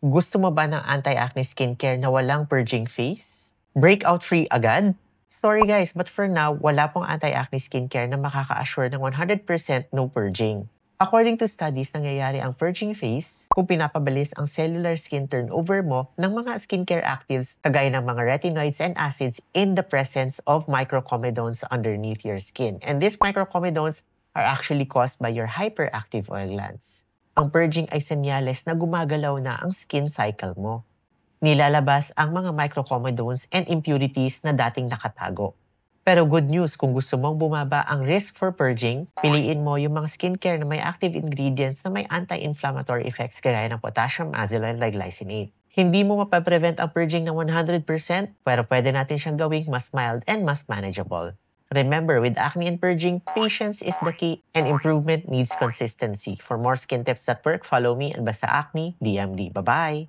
Gusto mo ba ng anti-acne skincare na walang purging face? Breakout-free agad? Sorry guys, but for now, wala pong anti-acne skincare na makaka-assure ng 100% no purging. According to studies, nangyayari ang purging phase kung pinapabilis ang cellular skin turnover mo ng mga skincare actives kagaya ng mga retinoids and acids in the presence of microcomedones underneath your skin. And these microcomedones are actually caused by your hyperactive oil glands. Ang purging ay senyales na gumagalaw na ang skin cycle mo. Nilalabas ang mga microcomedones and impurities na dating nakatago. Pero good news, kung gusto mong bumaba ang risk for purging, piliin mo yung mga skincare na may active ingredients na may anti-inflammatory effects gaya ng potassium azole and glycinate. Hindi mo mapaprevent ang purging ng 100%, pero pwede natin siyang gawing mas mild and mas manageable. Remember, with acne and purging, patience is the key and improvement needs consistency. For more skin tips that work, follow me at Basta Acne DMD. Bye-bye!